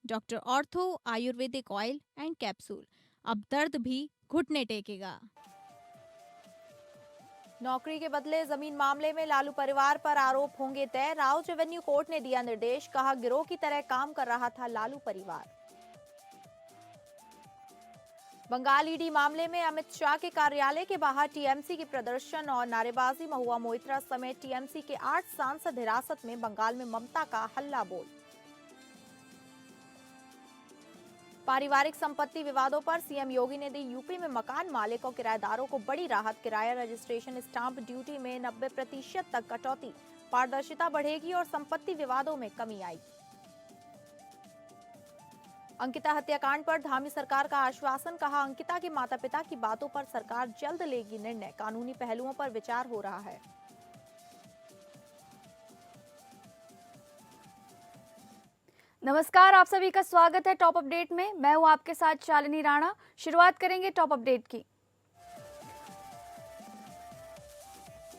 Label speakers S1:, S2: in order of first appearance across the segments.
S1: Doctor ortho Ayurvedic oil and capsule. अब दर्द भी घुटने टेकेगा।
S2: नौकरी के बदले जमीन मामले में लालू परिवार पर आरोप होंगे तय। राउज रेवेन्यू कोर्ट ने दिया निर्देश, कहा गिरोह की तरह काम कर रहा था लालू परिवार। बंगाल ईडी मामले में अमित शाह के कार्यालय के बाहर टीएमसी की प्रदर्शन और नारेबाजी। महुआ मोइत्रा समेत टीएमसी के 8 सांसद हिरासत में। बंगाल में ममता का हल्ला बोल। पारिवारिक संपत्ति विवादों पर सीएम योगी ने दी यूपी में मकान मालिक और किराएदारों को बड़ी राहत। किराया रजिस्ट्रेशन स्टाम्प ड्यूटी में 90% तक कटौती। पारदर्शिता बढ़ेगी और संपत्ति विवादों में कमी आएगी। अंकिता हत्याकांड पर धामी सरकार का आश्वासन, कहा अंकिता के माता पिता की बातों पर सरकार जल्द लेगी निर्णय। कानूनी पहलुओं पर विचार हो रहा है।
S3: नमस्कार, आप सभी का स्वागत है टॉप अपडेट में। मैं हूं आपके साथ शालिनी राणा। शुरुआत करेंगे टॉप अपडेट की।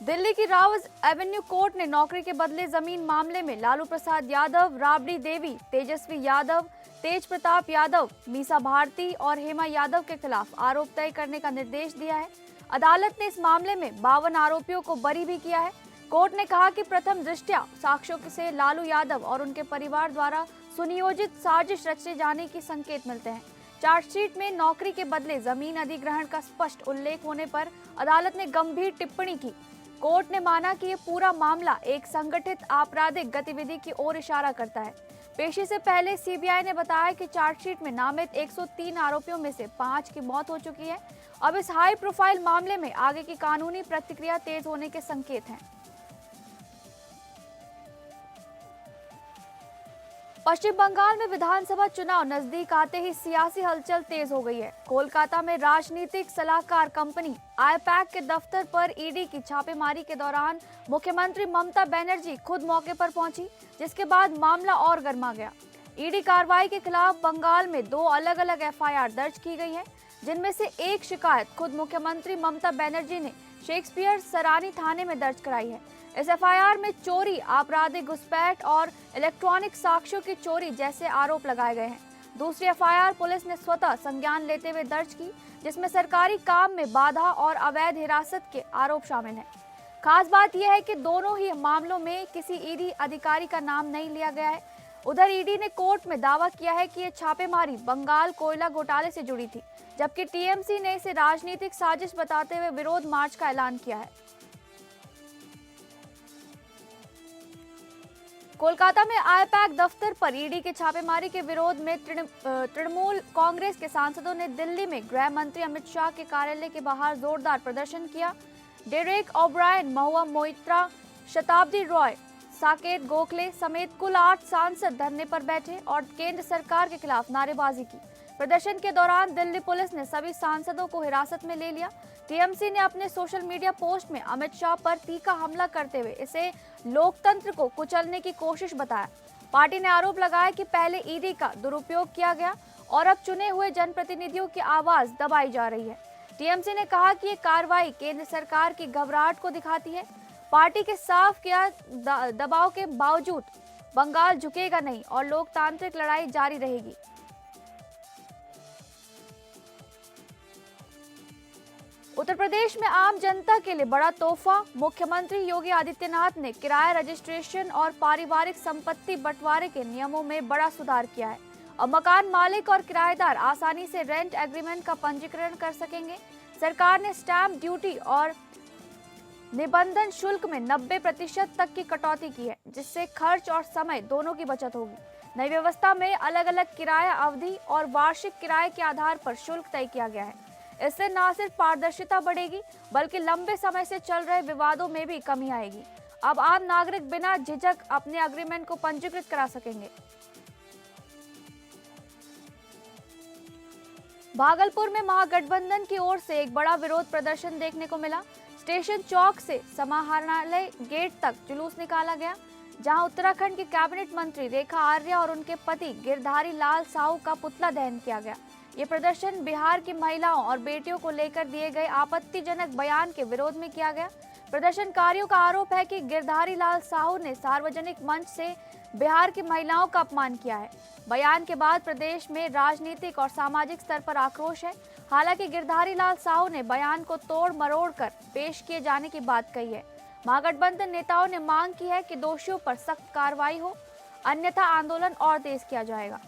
S3: दिल्ली की राउज एवेन्यू कोर्ट ने नौकरी के बदले जमीन मामले में लालू प्रसाद यादव, राबड़ी देवी, तेजस्वी यादव, तेज प्रताप यादव, मीसा भारती और हेमा यादव के खिलाफ आरोप तय करने का निर्देश दिया है। अदालत ने इस मामले में 52 आरोपियों को बरी भी किया है। कोर्ट ने कहा कि प्रथम दृष्टया साक्ष्यों से लालू यादव और उनके परिवार द्वारा सुनियोजित साजिश रचे जाने की संकेत मिलते हैं। चार्जशीट में नौकरी के बदले जमीन अधिग्रहण का स्पष्ट उल्लेख होने पर अदालत ने गंभीर टिप्पणी की। कोर्ट ने माना कि यह पूरा मामला एक संगठित आपराधिक गतिविधि की ओर इशारा करता है। पेशी से पहले सीबीआई ने बताया कि चार्जशीट में नामित 103 आरोपियों में से 5 की मौत हो चुकी है। अब इस हाई प्रोफाइल मामले में आगे की कानूनी प्रतिक्रिया तेज होने के संकेत हैं। पश्चिम बंगाल में विधानसभा चुनाव नजदीक आते ही सियासी हलचल तेज हो गई है। कोलकाता में राजनीतिक सलाहकार कंपनी आईपैक के दफ्तर पर ईडी की छापेमारी के दौरान मुख्यमंत्री ममता बनर्जी खुद मौके पर पहुंची, जिसके बाद मामला और गर्मा गया। ईडी कार्रवाई के खिलाफ बंगाल में 2 अलग अलग एफआईआर दर्ज की गई है, जिनमें से एक शिकायत खुद मुख्यमंत्री ममता बनर्जी ने शेक्सपियर सरानी थाने में दर्ज कराई है। इस एफआईआर में चोरी, आपराधिक घुसपैठ और इलेक्ट्रॉनिक साक्ष्यों की चोरी जैसे आरोप लगाए गए हैं। दूसरी एफआईआर पुलिस ने स्वतः संज्ञान लेते हुए दर्ज की, जिसमें सरकारी काम में बाधा और अवैध हिरासत के आरोप शामिल हैं। खास बात यह है कि दोनों ही मामलों में किसी ईडी अधिकारी का नाम नहीं लिया गया है। उधर ईडी ने कोर्ट में दावा किया है कि यह छापेमारी बंगाल कोयला घोटाले से जुड़ी थी, जबकि टीएमसी ने इसे राजनीतिक साजिश बताते हुए विरोध मार्च का ऐलान किया है। कोलकाता में आईपैक दफ्तर पर ईडी के छापेमारी के विरोध में तृणमूल कांग्रेस के सांसदों ने दिल्ली में गृह मंत्री अमित शाह के कार्यालय के बाहर जोरदार प्रदर्शन किया। डेरेक ओब्रायन, महुआ मोइत्रा, शताब्दी रॉय, साकेत गोखले समेत कुल 8 सांसद धरने पर बैठे और केंद्र सरकार के खिलाफ नारेबाजी की। प्रदर्शन के दौरान दिल्ली पुलिस ने सभी सांसदों को हिरासत में ले लिया। टीएमसी ने अपने सोशल मीडिया पोस्ट में अमित शाह पर तीखा हमला करते हुए इसे लोकतंत्र को कुचलने की कोशिश बताया। पार्टी ने आरोप लगाया कि पहले ईडी का दुरुपयोग किया गया और अब चुने हुए जनप्रतिनिधियों की आवाज दबाई जा रही है। टीएमसी ने कहा कि ये कार्रवाई केंद्र सरकार की घबराहट को दिखाती है। पार्टी के साफ किया दबाव के बावजूद बंगाल झुकेगा नहीं और लोकतांत्रिक लड़ाई जारी रहेगी। उत्तर प्रदेश में आम जनता के लिए बड़ा तोहफा। मुख्यमंत्री योगी आदित्यनाथ ने किराया रजिस्ट्रेशन और पारिवारिक संपत्ति बंटवारे के नियमों में बड़ा सुधार किया है। अब मकान मालिक और किराएदार आसानी से रेंट एग्रीमेंट का पंजीकरण कर सकेंगे। सरकार ने स्टैंप ड्यूटी और निबंधन शुल्क में 90% तक की कटौती की है, जिससे खर्च और समय दोनों की बचत होगी। नई व्यवस्था में अलग अलग किराया अवधि और वार्षिक किराए के आधार पर शुल्क तय किया गया है। इससे न सिर्फ पारदर्शिता बढ़ेगी, बल्कि लंबे समय से चल रहे विवादों में भी कमी आएगी। अब आम नागरिक बिना झिझक अपने एग्रीमेंट को पंजीकृत करा सकेंगे। भागलपुर में महागठबंधन की ओर से एक बड़ा विरोध प्रदर्शन देखने को मिला। स्टेशन चौक से समाहरणालय गेट तक जुलूस निकाला गया, जहां उत्तराखंड के कैबिनेट मंत्री रेखा आर्या और उनके पति गिरधारी लाल साहू का पुतला दहन किया गया। ये प्रदर्शन बिहार की महिलाओं और बेटियों को लेकर दिए गए आपत्तिजनक बयान के विरोध में किया गया। प्रदर्शनकारियों का आरोप है कि गिरधारी लाल साहू ने सार्वजनिक मंच से बिहार की महिलाओं का अपमान किया है। बयान के बाद प्रदेश में राजनीतिक और सामाजिक स्तर पर आक्रोश है। हालांकि गिरधारी लाल साहू ने बयान को तोड़ मरोड़ कर पेश किए जाने की बात कही है। महागठबंधन नेताओं ने मांग की है कि दोषियों पर सख्त कार्रवाई हो, अन्यथा आंदोलन और तेज किया जाएगा।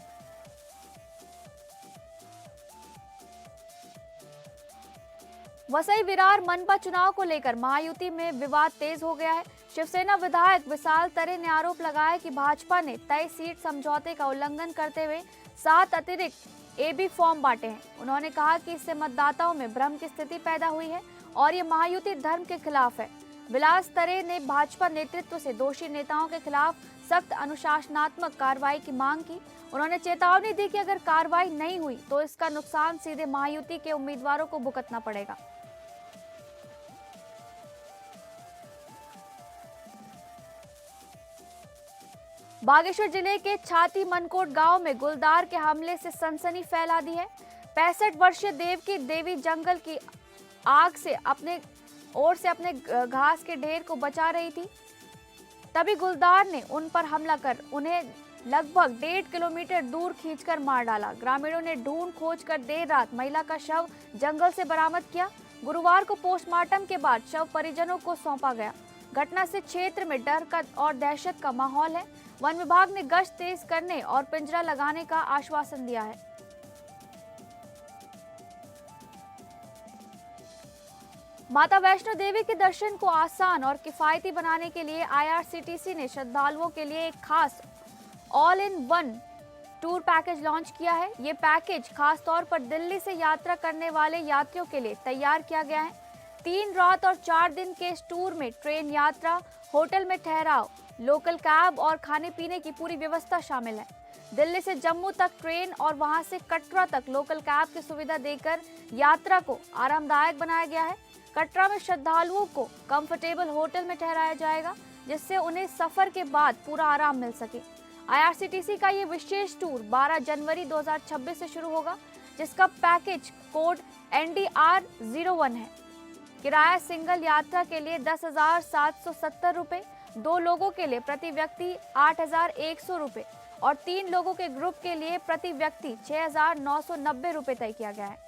S3: वसई विरार मनपा चुनाव को लेकर महायुति में विवाद तेज हो गया है। शिवसेना विधायक विशाल तरे ने आरोप लगाया कि भाजपा ने तय सीट समझौते का उल्लंघन करते हुए 7 अतिरिक्त एबी फॉर्म बांटे हैं। उन्होंने कहा कि इससे मतदाताओं में भ्रम की स्थिति पैदा हुई है और ये महायुति धर्म के खिलाफ है। विलास तरे ने भाजपा नेतृत्व से दोषी नेताओं के खिलाफ सख्त अनुशासनात्मक कार्रवाई की मांग की। उन्होंने चेतावनी दी कि अगर कार्रवाई नहीं हुई तो इसका नुकसान सीधे महायुति के उम्मीदवारों को भुगतना पड़ेगा। बागेश्वर जिले के छाती मनकोट गांव में गुलदार के हमले से सनसनी फैला दी है। 65 वर्षीय देवकी देवी जंगल की आग से अपने घास के ढेर को बचा रही थी। तभी गुलदार ने उन पर हमला कर उन्हें लगभग 1.5 किलोमीटर दूर खींचकर मार डाला। ग्रामीणों ने ढूंढ खोज कर देर रात महिला का शव जंगल से बरामद किया। गुरुवार को पोस्टमार्टम के बाद शव परिजनों को सौंपा गया। घटना से क्षेत्र में डर का और दहशत का माहौल है। वन विभाग ने गश्त तेज करने और पिंजरा लगाने का आश्वासन दिया है। माता वैष्णो देवी के दर्शन को आसान और किफायती बनाने के लिए IRCTC ने श्रद्धालुओं के लिए एक खास all in one tour package launch किया है। ये पैकेज खास तौर पर दिल्ली से यात्रा करने वाले यात्रियों के लिए तैयार किया गया है। 3 रात और 4 दिन के इस टूर में ट्रेन यात्रा, होटल में ठहराव, लोकल कैब और खाने पीने की पूरी व्यवस्था शामिल है। दिल्ली से जम्मू तक ट्रेन और वहां से कटरा तक लोकल कैब की सुविधा देकर यात्रा को आरामदायक बनाया गया है। कटरा में श्रद्धालुओं को कंफर्टेबल होटल में ठहराया जाएगा, जिससे उन्हें सफर के बाद पूरा आराम मिल सके। IRCTC का ये विशेष टूर 12 जनवरी 2026 से शुरू होगा, जिसका पैकेज कोड NDR01 है। किराया सिंगल यात्रा के लिए 10,770 रुपए, 2 लोगों के लिए प्रति व्यक्ति 8,100 रुपए और 3 लोगों के ग्रुप के लिए प्रति व्यक्ति 6,990 रुपए तय किया गया है।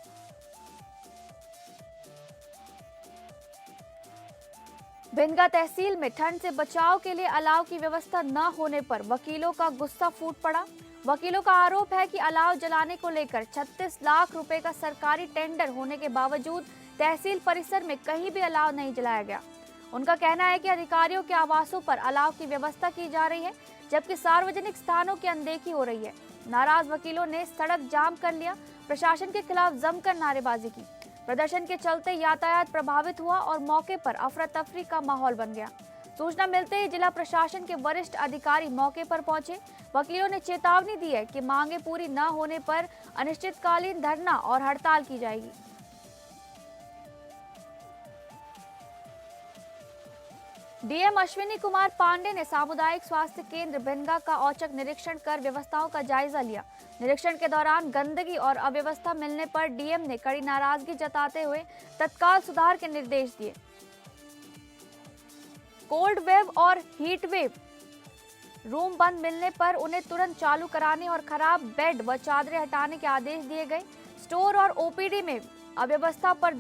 S3: भिंगा तहसील में ठंड से बचाव के लिए अलाव की व्यवस्था न होने पर वकीलों का गुस्सा फूट पड़ा। वकीलों का आरोप है कि अलाव जलाने को लेकर 36 लाख रुपए का सरकारी टेंडर होने के बावजूद तहसील परिसर में कहीं भी अलाव नहीं जलाया गया। उनका कहना है कि अधिकारियों के आवासों पर अलाव की व्यवस्था की जा रही है, जबकि सार्वजनिक स्थानों की अनदेखी हो रही है। नाराज वकीलों ने सड़क जाम कर लिया, प्रशासन के खिलाफ जमकर नारेबाजी की। प्रदर्शन के चलते यातायात प्रभावित हुआ और मौके पर अफरा तफरी का माहौल बन गया। सूचना मिलते ही जिला प्रशासन के वरिष्ठ अधिकारी मौके पर पहुंचे। वकीलों ने चेतावनी दी है कि मांगे पूरी न होने पर अनिश्चितकालीन धरना और हड़ताल की जाएगी। डीएम अश्विनी कुमार पांडे ने सामुदायिक स्वास्थ्य केंद्र भिंगा का औचक निरीक्षण कर व्यवस्थाओं का जायजा लिया। निरीक्षण के दौरान गंदगी और अव्यवस्था मिलने पर डीएम ने कड़ी नाराजगी जताते हुए तत्काल सुधार के निर्देश दिए। कोल्ड वेव और हीट वेव रूम बंद मिलने पर उन्हें तुरंत चालू कराने और खराब बेड व चादरें हटाने के आदेश दिए गए। स्टोर और ओपीडी में अव्यवस्था पर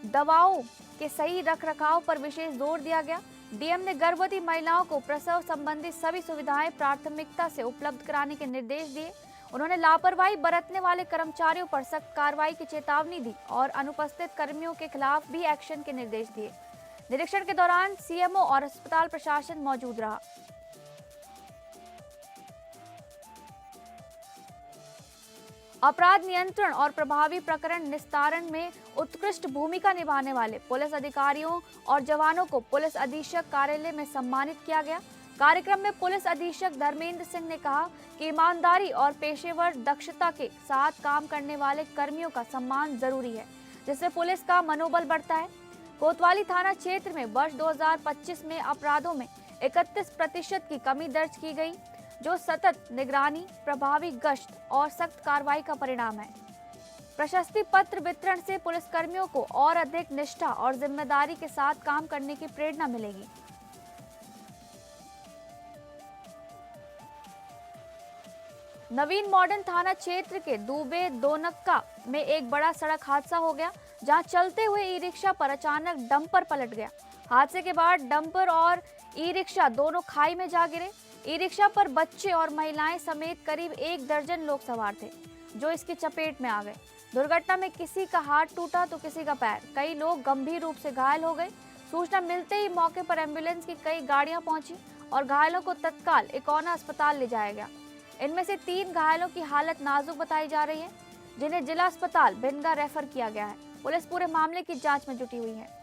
S3: दवाओं के सही रखरखाव पर विशेष जोर दिया गया। डीएम ने गर्भवती महिलाओं को प्रसव संबंधी सभी सुविधाएं प्राथमिकता से उपलब्ध कराने के निर्देश दिए। उन्होंने लापरवाही बरतने वाले कर्मचारियों पर सख्त कार्रवाई की चेतावनी दी और अनुपस्थित कर्मियों के खिलाफ भी एक्शन के निर्देश दिए। निरीक्षण के दौरान सीएमओ और अस्पताल प्रशासन मौजूद रहा। अपराध नियंत्रण और प्रभावी प्रकरण निस्तारण में उत्कृष्ट भूमिका निभाने वाले पुलिस अधिकारियों और जवानों को पुलिस अधीक्षक कार्यालय में सम्मानित किया गया। कार्यक्रम में पुलिस अधीक्षक धर्मेंद्र सिंह ने कहा कि ईमानदारी और पेशेवर दक्षता के साथ काम करने वाले कर्मियों का सम्मान जरूरी है, जिससे पुलिस का मनोबल बढ़ता है। कोतवाली थाना क्षेत्र में वर्ष 2025 में अपराधों में 31% की कमी दर्ज की गई, जो सतत निगरानी, प्रभावी गश्त और सख्त कार्रवाई का परिणाम है। प्रशस्ति पत्र वितरण से पुलिसकर्मियों को और अधिक निष्ठा और जिम्मेदारी के साथ काम करने की प्रेरणा मिलेगी। नवीन मॉडर्न थाना क्षेत्र के दुबे दोनक्का में एक बड़ा सड़क हादसा हो गया, जहां चलते हुए ई रिक्शा पर अचानक डंपर पलट गया। हादसे के बाद डंपर और ई रिक्शा दोनों खाई में जा गिरे। ई रिक्शा पर बच्चे और महिलाएं समेत करीब 1 दर्जन लोग सवार थे, जो इसकी चपेट में आ गए। दुर्घटना में किसी का हाथ टूटा तो किसी का पैर। कई लोग गंभीर रूप से घायल हो गए। सूचना मिलते ही मौके पर एम्बुलेंस की कई गाड़ियां पहुंची और घायलों को तत्काल इकोना अस्पताल ले जाया गया। इनमें से 3 घायलों की हालत नाजुक बताई जा रही है, जिन्हें जिला अस्पताल भिंडगा रेफर किया गया है। पुलिस पूरे मामले की जांच में जुटी हुई है।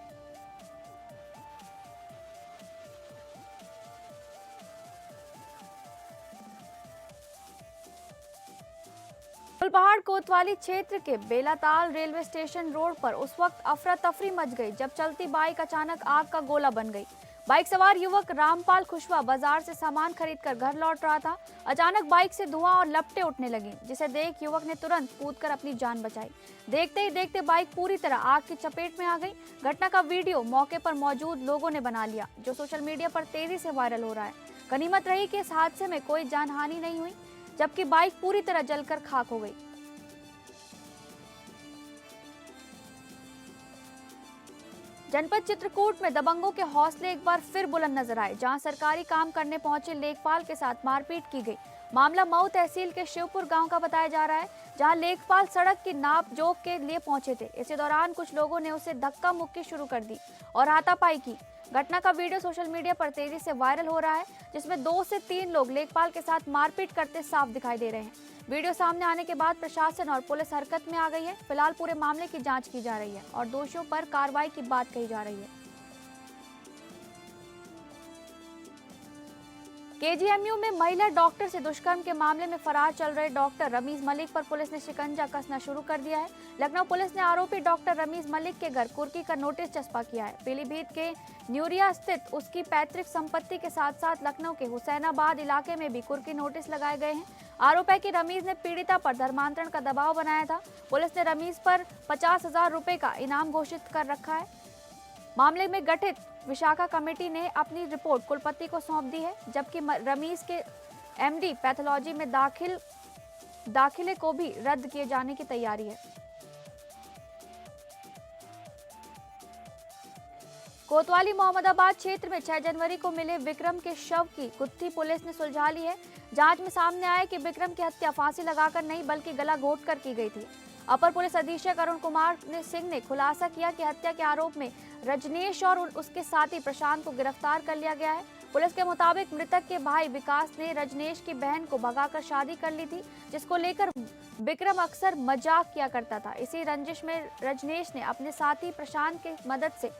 S3: फुलपहाड़ कोतवाली क्षेत्र के बेलाताल रेलवे स्टेशन रोड पर उस वक्त अफरा तफरी मच गई जब चलती बाइक अचानक आग का गोला बन गई। बाइक सवार युवक रामपाल खुशवा बाजार से सामान खरीदकर घर लौट रहा था। अचानक बाइक से धुआं और लपटें उठने लगी, जिसे देख युवक ने तुरंत कूदकर अपनी जान बचाई। देखते ही देखते बाइक पूरी तरह आग की चपेट में आ गई। घटना का वीडियो मौके पर मौजूद लोगों ने बना लिया, जो सोशल मीडिया पर तेजी से वायरल हो रहा है। गनीमत रही कि इस हादसे में कोई जानहानि नहीं हुई, जबकि बाइक पूरी तरह जलकर खाक हो गई। जनपद चित्रकूट में दबंगों के हौसले एक बार फिर बुलंद नजर आए, जहां सरकारी काम करने पहुंचे लेखपाल के साथ मारपीट की गई। मामला मऊ तहसील के शिवपुर गांव का बताया जा रहा है, जहां लेखपाल सड़क की नाप जोख के लिए पहुंचे थे। इसी दौरान कुछ लोगों ने उसे धक्का मुक्की शुरू कर दी और हाथापाई की। घटना का वीडियो सोशल मीडिया पर तेजी से वायरल हो रहा है, जिसमें 2 से 3 लोग लेखपाल के साथ मारपीट करते साफ दिखाई दे रहे हैं। वीडियो सामने आने के बाद प्रशासन और पुलिस हरकत में आ गई है। फिलहाल पूरे मामले की जांच की जा रही है और दोषियों पर कार्रवाई की बात कही जा रही है। केजीएमयू में महिला डॉक्टर से दुष्कर्म के मामले में फरार चल रहे डॉक्टर रमीज मलिक पर पुलिस ने शिकंजा कसना शुरू कर दिया है। लखनऊ पुलिस ने आरोपी डॉक्टर रमीज मलिक के घर कुर्की का नोटिस चस्पा किया है। पीलीभीत के न्यूरिया स्थित उसकी पैतृक संपत्ति के साथ साथ लखनऊ के हुसैनाबाद इलाके में भी कुर्की नोटिस लगाए गए हैं। आरोप है कि रमीज ने पीड़िता पर धर्मांतरण का दबाव बनाया था। पुलिस ने रमीज पर 50,000 रुपए का इनाम घोषित कर रखा है। मामले में गठित विशाखा कमेटी ने अपनी रिपोर्ट कुलपति को सौंप दी है, जबकि रमीज के एमडी पैथोलॉजी में दाखिले को भी रद्द किए जाने की तैयारी है। कोतवाली मोहम्मदाबाद क्षेत्र में 6 जनवरी को मिले विक्रम के शव की गुत्थी पुलिस ने सुलझा ली है। जांच में सामने आया कि विक्रम की हत्या फांसी लगाकर नहीं बल्कि गला घोंटकर की गई थी। अपर पुलिस अधीक्षक अरुण कुमार सिंह ने खुलासा किया कि हत्या के आरोप में रजनीश और उसके साथी प्रशांत को गिरफ्तार कर लिया गया है। पुलिस के मुताबिक मृतक के भाई विकास ने रजनीश की बहन को भगाकर शादी कर ली थी, जिसको लेकर विक्रम अक्सर मजाक किया करता था। इसी रंजिश में रजनीश ने अपने साथी प्रशांत की मदद से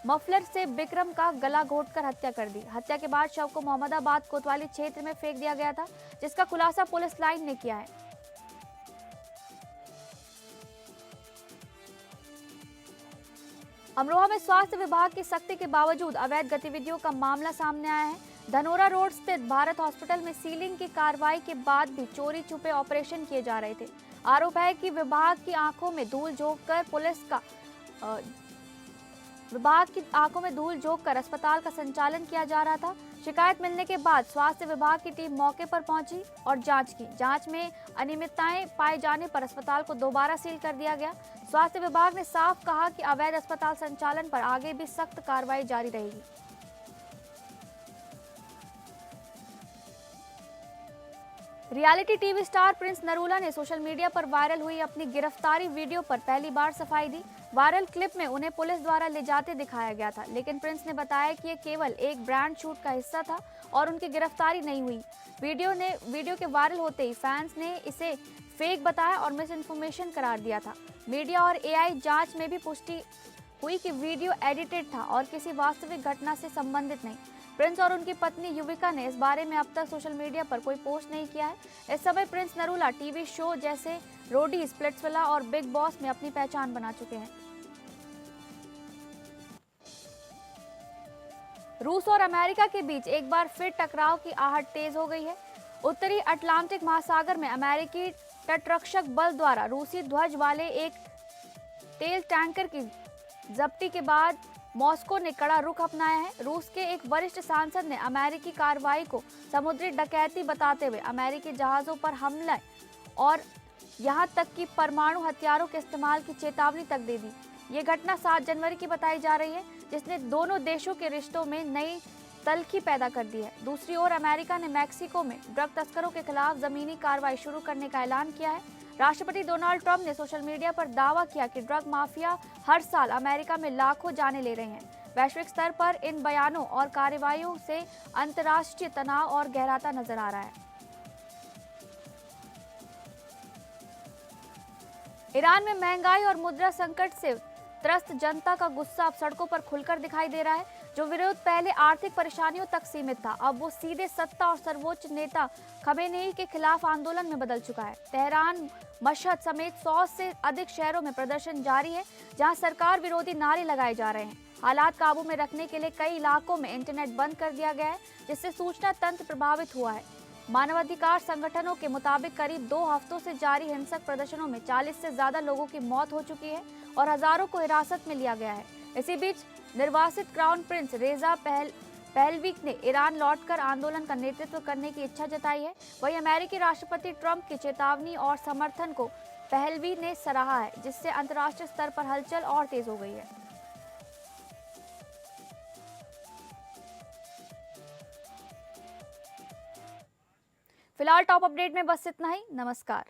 S3: मफलर से विक्रम का गला घोंटकर हत्या कर दी। हत्या के बाद शव को मोहम्मदाबाद कोतवाली क्षेत्र में फेंक दिया गया था, जिसका खुलासा पुलिस लाइन ने किया है। अमरोहा में स्वास्थ्य विभाग की सख्ती के बावजूद अवैध गतिविधियों का मामला सामने आया है। धनोरा रोड स्थित भारत हॉस्पिटल में सीलिंग की कार्रवाई के बाद भी चोरी छुपे ऑपरेशन किए जा रहे थे। आरोप है कि विभाग की आंखों में धूल झोंककर अस्पताल का संचालन किया जा रहा था। शिकायत मिलने के बाद स्वास्थ्य विभाग की टीम मौके पर पहुंची और जांच की। जांच में अनियमितताएं पाए जाने पर अस्पताल को दोबारा सील कर दिया गया। स्वास्थ्य विभाग ने साफ कहा कि अवैध अस्पताल संचालन पर आगे भी सख्त कार्रवाई जारी रहेगी। Reality TV star Prince Narula ने सोशल मीडिया पर वायरल हुई अपनी गिरफ्तारी वीडियो पर पहली बार सफाई दी। वायरल क्लिप में उन्हें पुलिस द्वारा ले जाते दिखाया गया था, लेकिन प्रिंस ने बताया कि ये केवल एक ब्रांड शूट का हिस्सा था और उनकी गिरफ्तारी नहीं हुई। वीडियो के वायरल होते ही फैंस ने इसे फेक बताया और मिस इन्फॉर्मेशन करार दिया था। मीडिया और एआई जांच में भी पुष्टि हुई कि वीडियो एडिटेड था और किसी वास्तविक घटना से संबंधित नहीं। प्रिंस और उनकी पत्नी युविका ने इस बारे में अब तक सोशल मीडिया पर कोई पोस्ट नहीं किया है। इस समय प्रिंस नरूला टीवी शो जैसे रोडी, स्प्लिट्सविला और बिग बॉस में अपनी पहचान बना चुके हैं। रूस और अमेरिका के बीच एक बार फिर टकराव की आहट तेज हो गई है। उत्तरी अटलांटिक महासागर में अमेरिकी तटरक्षक बल द्वारा रूसी ध्वज वाले एक तेल टैंकर की जब्ती के बाद मॉस्को ने कड़ा रुख अपनाया है। रूस के एक वरिष्ठ सांसद ने अमेरिकी कार्रवाई को समुद्री डकैती बताते हुए अमेरिकी जहाजों पर हमले और यहां तक कि परमाणु हथियारों के इस्तेमाल की चेतावनी तक दे दी। ये घटना 7 जनवरी की बताई जा रही है, जिसने दोनों देशों के रिश्तों में नई तल्खी पैदा कर दी है। दूसरी ओर अमेरिका ने मैक्सिको में ड्रग तस्करों के खिलाफ जमीनी कार्रवाई शुरू करने का ऐलान किया है। राष्ट्रपति डोनाल्ड ट्रंप ने सोशल मीडिया पर दावा किया कि ड्रग माफिया हर साल अमेरिका में लाखों जानें ले रहे हैं। वैश्विक स्तर पर इन बयानों और कार्रवाइयों से अंतर्राष्ट्रीय तनाव और गहराता नजर आ रहा है। ईरान में महंगाई और मुद्रा संकट से त्रस्त जनता का गुस्सा अब सड़कों पर खुलकर दिखाई दे रहा है। जो विरोध पहले आर्थिक परेशानियों तक सीमित था, अब वो सीधे सत्ता और सर्वोच्च नेता खमेनेई के खिलाफ आंदोलन में बदल चुका है। तेहरान, मशहद समेत 100 से अधिक शहरों में प्रदर्शन जारी है, जहां सरकार विरोधी नारे लगाए जा रहे हैं। हालात काबू में रखने के लिए कई इलाकों में इंटरनेट बंद कर दिया गया है, जिससे सूचना तंत्र प्रभावित हुआ है। मानवाधिकार संगठनों के मुताबिक करीब 2 हफ्तों से जारी हिंसक प्रदर्शनों में 40 से ज्यादा लोगों की मौत हो चुकी है और हजारों को हिरासत में लिया गया है। इसी बीच निर्वासित क्राउन प्रिंस रेजा पहलवी ने ईरान लौटकर आंदोलन का नेतृत्व करने की इच्छा जताई है। वहीं अमेरिकी राष्ट्रपति ट्रंप की चेतावनी और समर्थन को पहलवी ने सराहा है, जिससे अंतर्राष्ट्रीय स्तर पर हलचल और तेज हो गई है। फिलहाल टॉप अपडेट में बस इतना ही। नमस्कार।